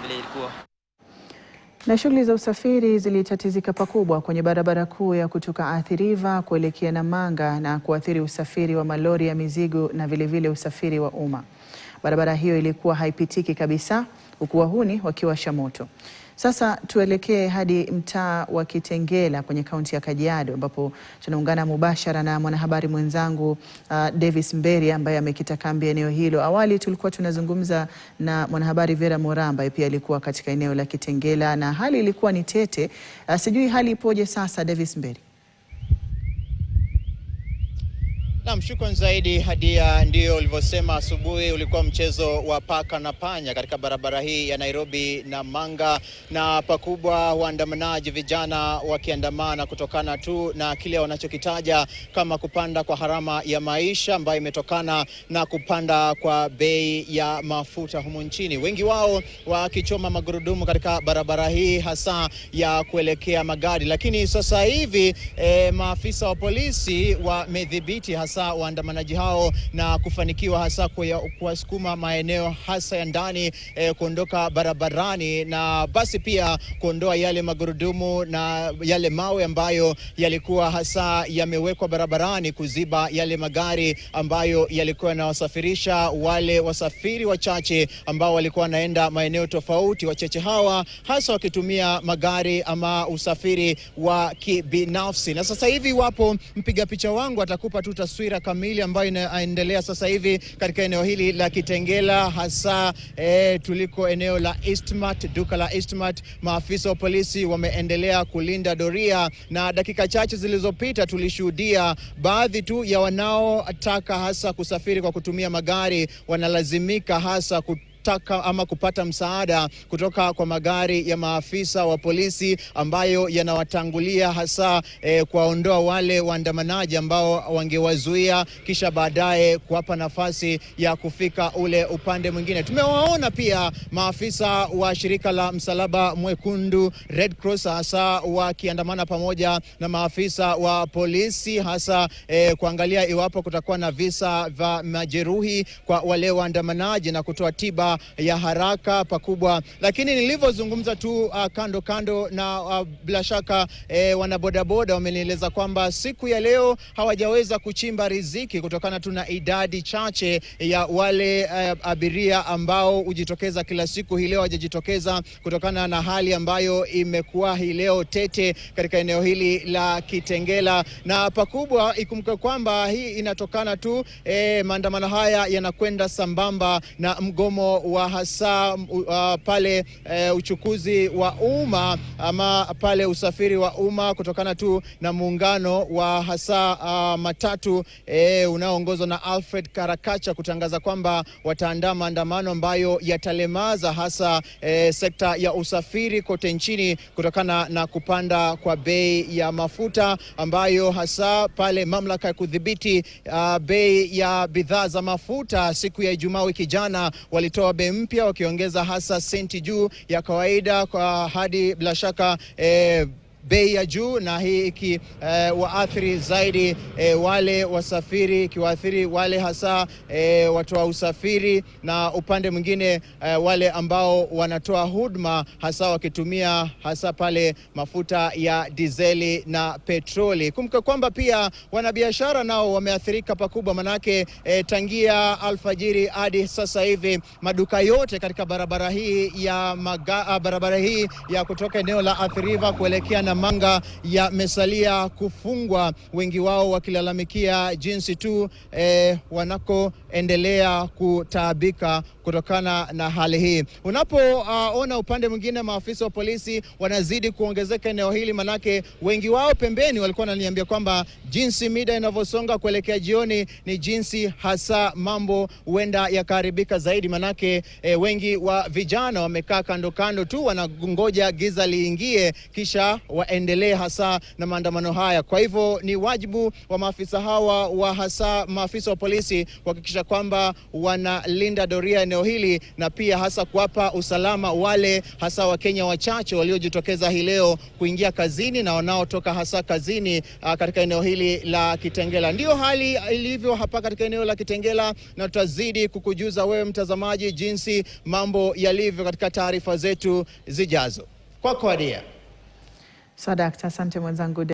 vile ilikuwa. Na shughuli za usafiri zilitatizika pakubwa kwenye barabara kuu ya kutoka Athi River kuelekea Namanga na kuathiri usafiri wa malori ya mizigo na vilevile usafiri wa umma. Barabara hiyo ilikuwa haipitiki kabisa, huku wahuni wakiwasha moto. Sasa tuelekee hadi mtaa wa Kitengela kwenye kaunti ya Kajiado, ambapo tunaungana mubashara na mwanahabari mwenzangu Davis Mberi ambaye amekita kambi eneo hilo. Awali tulikuwa tunazungumza na mwanahabari Vera Moramba ambaye pia alikuwa katika eneo la Kitengela na hali ilikuwa ni tete. Sijui hali ipoje sasa, Davis Mberi? Naam, shukrani zaidi Hadia. Ndio ulivyosema, asubuhi ulikuwa mchezo wa paka na panya katika barabara hii ya Nairobi Namanga, na pakubwa waandamanaji vijana wakiandamana kutokana tu na kile wanachokitaja kama kupanda kwa gharama ya maisha ambayo imetokana na kupanda kwa bei ya mafuta humu nchini. Wengi wao wakichoma magurudumu katika barabara hii hasa ya kuelekea magari, lakini sasa hivi maafisa wa polisi wamedhibiti hasa waandamanaji hao na kufanikiwa hasa kuwasukuma maeneo hasa ya ndani kuondoka barabarani, na basi pia kuondoa yale magurudumu na yale mawe ambayo yalikuwa hasa yamewekwa barabarani kuziba yale magari ambayo yalikuwa yanawasafirisha wale wasafiri wachache ambao walikuwa wanaenda maeneo tofauti. Wachache hawa hasa wakitumia magari ama usafiri wa kibinafsi. Na sasa hivi wapo mpiga picha wangu atakupa tu taswira kamili ambayo inaendelea sasa hivi katika eneo hili la Kitengela, hasa tuliko eneo la Eastmart, duka la Eastmart. Maafisa wa polisi wameendelea kulinda doria, na dakika chache zilizopita tulishuhudia baadhi tu ya wanaotaka hasa kusafiri kwa kutumia magari wanalazimika hasa ama kupata msaada kutoka kwa magari ya maafisa wa polisi ambayo yanawatangulia hasa kuwaondoa wale waandamanaji ambao wangewazuia kisha baadaye kuwapa nafasi ya kufika ule upande mwingine. Tumewaona pia maafisa wa shirika la Msalaba Mwekundu, Red Cross, hasa wakiandamana pamoja na maafisa wa polisi hasa kuangalia iwapo kutakuwa na visa vya majeruhi kwa wale waandamanaji na kutoa tiba ya haraka pakubwa. Lakini nilivyozungumza tu kando na bila shaka wanabodaboda wamenieleza kwamba siku ya leo hawajaweza kuchimba riziki kutokana tu na idadi chache ya wale abiria ambao hujitokeza kila siku. Hii leo hawajajitokeza kutokana na hali ambayo imekuwa hii leo tete katika eneo hili la Kitengela, na pakubwa ikumbuke kwamba hii inatokana tu maandamano haya yanakwenda sambamba na mgomo wa hasa pale uchukuzi wa umma ama pale usafiri wa umma kutokana tu na muungano wa hasa matatu unaoongozwa na Alfred Karakacha kutangaza kwamba wataandaa maandamano ambayo yatalemaza hasa sekta ya usafiri kote nchini kutokana na kupanda kwa bei ya mafuta, ambayo hasa pale mamlaka ya kudhibiti bei ya bidhaa za mafuta siku ya Ijumaa wiki jana walitoa bei mpya wakiongeza hasa senti juu ya kawaida kwa hadi bila shaka bei ya juu, na hii waathiri zaidi wale wasafiri, kiwaathiri wale hasa watu wa usafiri, na upande mwingine wale ambao wanatoa huduma hasa wakitumia hasa pale mafuta ya dizeli na petroli. Kumbuka kwamba pia wanabiashara nao wameathirika pakubwa, manake tangia alfajiri hadi sasa hivi maduka yote katika barabara hii ya kutoka eneo la Athi River kuelekea Namanga yamesalia kufungwa, wengi wao wakilalamikia jinsi tu wanakoendelea kutaabika kutokana na hali hii. Unapoona upande mwingine maafisa wa polisi wanazidi kuongezeka eneo hili, manake wengi wao pembeni walikuwa wananiambia kwamba jinsi mida inavyosonga kuelekea jioni ni jinsi hasa mambo huenda yakaharibika zaidi, manake wengi wa vijana wamekaa kando tu wanangoja giza liingie kisha waendelee hasa na maandamano haya. Kwa hivyo ni wajibu wa maafisa hawa wa hasa maafisa wa polisi kuhakikisha kwamba wanalinda doria eneo hili, na pia hasa kuwapa usalama wale hasa Wakenya wachache waliojitokeza hii leo kuingia kazini na wanaotoka hasa kazini katika eneo hili la Kitengela. Ndio hali ilivyo hapa katika eneo la Kitengela, na tutazidi kukujuza wewe mtazamaji jinsi mambo yalivyo katika taarifa zetu zijazo. Kwako Hadia. Sadakta, asante mwenzangu.